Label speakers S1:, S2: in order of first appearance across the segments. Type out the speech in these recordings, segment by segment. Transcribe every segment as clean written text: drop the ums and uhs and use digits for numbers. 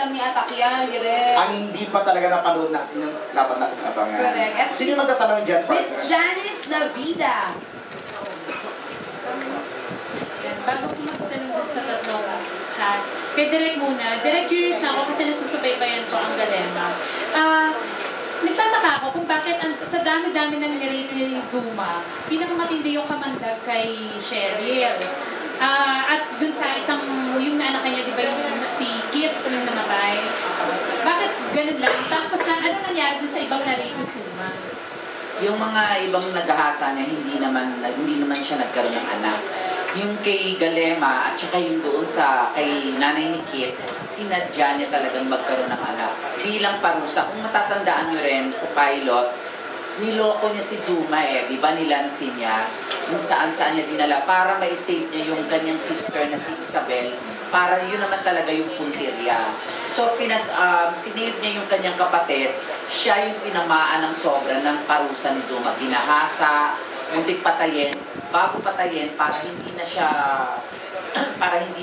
S1: alam ni Atak yan, direct.
S2: Ang hindi pa talaga napanood natin yung dapat natin abangan.
S1: Correct.
S2: Sino yung magtatanong dyan,
S1: Miss
S2: partner?
S1: Janice Navida.
S3: Bago ko magtanong dun sa tatlong cast, kay Direk muna. Direk, curious na ako kasi nasusubaybayan ko ang Galema. Nagtataka ako kung bakit sa dami-dami ng nirate ni Zuma, pinakamatindi yung kamandag kay Cheryl. At dun sa isang, yung naanak niya, di ba yung si Kit, yung namatay? Bakit ganun lang? Tapos ano nangyari dun sa ibang narate ni Zuma?
S4: Yung mga ibang naghahasa niya, hindi naman siya nagkaroon ng anak. Yung kay Galema at saka yung doon sa kay nanay ni Kit, sinadya niya talagang magkaroon ng anak. Bilang parusa, kung matatandaan nyo rin sa pilot, niloko niya si Zuma di ba nilansi niya, kung saan-saan niya dinala para ma-save niya yung kanyang sister na si Isabel, para yun naman talaga yung puntirya. So, sinave niya yung kanyang kapatid, siya yung tinamaan ng sobra ng parusa ni Zuma. Ginahasa, muntik patayin, bago patayin, para hindi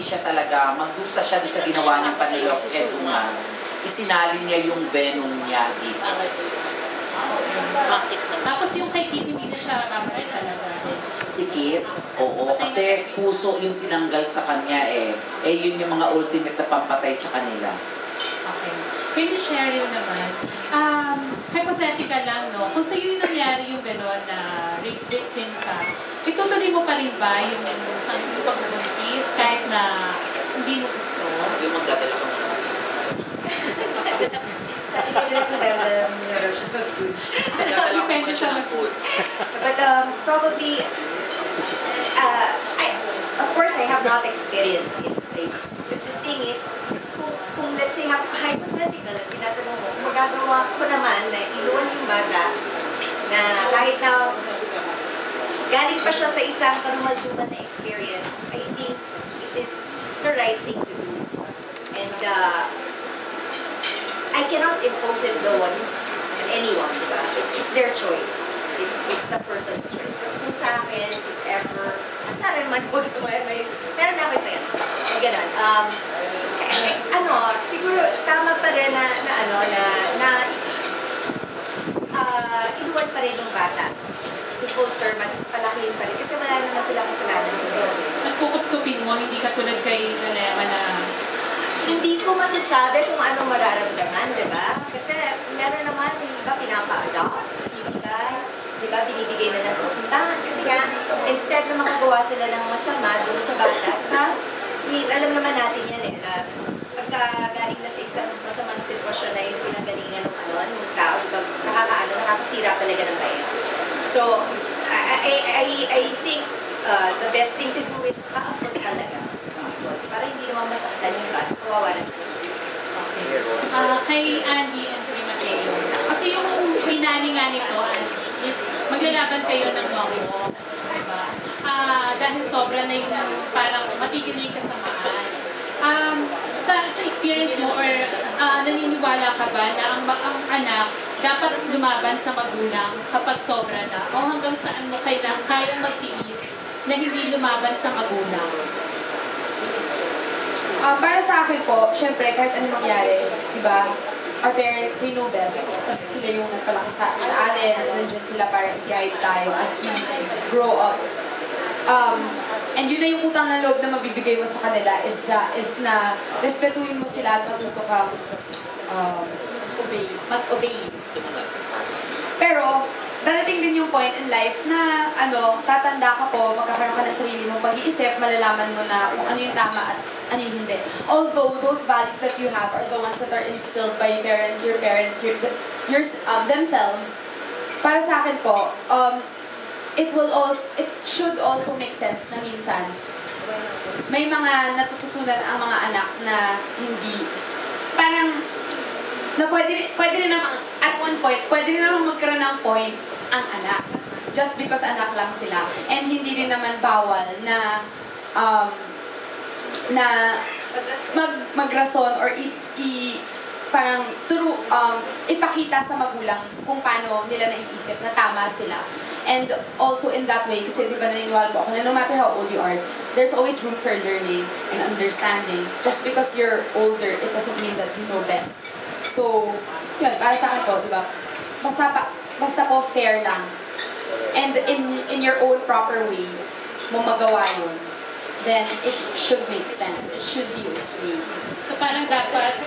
S4: siya talaga, magdusa siya doon sa ginawa niyang panilok kay Zuma. Isinali niya yung venom niya dito.
S3: Tapos yung kay Kit, hindi na siya mamatay talaga.
S4: Si Kit, oo, kasi puso yung tinanggal sa kanya yun yung mga ultimate na pampatay sa kanila.
S3: Okay. Can you share yun naman? Hypothetical lang, no? Kung sa'yo yung nangyari yung gano'n na rape victim ka, itutuloy mo pa rin ba yung pagbubuntis kahit na hindi mo gusto?
S4: Yung magdadala ka muna.
S5: Sabi ko rin ko meron siya ng food.
S4: Magdadala ka muna siya ng food.
S5: But probably, of course, I have not experienced it safe. But the thing is, kung let's say, hypothetical, at tinatanong mo, magagawa ko naman na iluwan yung bata na kahit na galing pa siya sa isang karumalduman na experience, I think it is the right thing to do. And I cannot impose it on anyone, diba? It's their choice. It's the person's choice. Pero kung sa akin, if ever, at sana naman po meron na ako sa'yo. Ay, ganun. Siguro tama pa rin na inuwan pa rin yung bata. To full term at palakihin pa rin. Kasi wala naman sila kasalanan dito.
S3: Nagkukuptupin mo, hindi ka tulad kay Galema na...
S5: Hindi ko masasabi kung ano mararamdaman, di ba? Kasi meron naman, hindi ba, pinapa-adopt, binibigay na lang sa simbahan. Kasi nga, instead na makagawa sila ng masama doon sa bata, alam naman natin yan pagka galing na sa isang masamang sitwasyon na yung pinagalingan ng tao, nakakasira talaga ng bayan. So, I think the best thing to do is pa-afford talaga. Para hindi naman masaktan yung bata. Kawawa na.
S3: Kay Andy and kay Mateo. Kasi yung pinani nga nito, is maglalaban kayo ng mamo. Diba? Dahil sobra na yung parang matigil na yung kasamaan. Sa experience mo or naniniwala ka ba na ang anak dapat lumaban sa magulang kapag sobra na? O hanggang saan mo kayang magtiis na hindi lumaban sa magulang?
S1: Para sa akin po, syempre, kahit anong mangyari, diba, our parents, they know best. Kasi sila yung nagpalaki sa atin, at nandiyan sila para i-guide tayo as we grow up. And yun na yung utang na loob na mabibigay mo sa kanila is na respetuhin mo sila at matuto ka mag-obey. Pero, dadating din yung point in life na tatanda ka po, magkakaroon ka ng sarili mong pag-iisip, malalaman mo na kung ano yung tama at ano yung hindi. Although those values that you have are the ones that are instilled by your parents, themselves, para sa akin po, it should also make sense na minsan may mga natututunan ang mga anak na hindi parang na pwede rin naman at one point pwede rin naman magkaroon ng point ang anak just because anak lang sila, and hindi rin naman bawal na magrason or parang ipakita sa magulang kung paano nila naiisip na tama sila. And also in that way, kasi di ba naniniwala po ako na no matter how old you are, there's always room for learning and understanding. Just because you're older, it doesn't mean that you know best. So, yun, para sa akin po, di ba? Basta po fair lang. And in your own proper way, mo magawa yun, then it should make sense. It should be okay.
S3: So parang dapat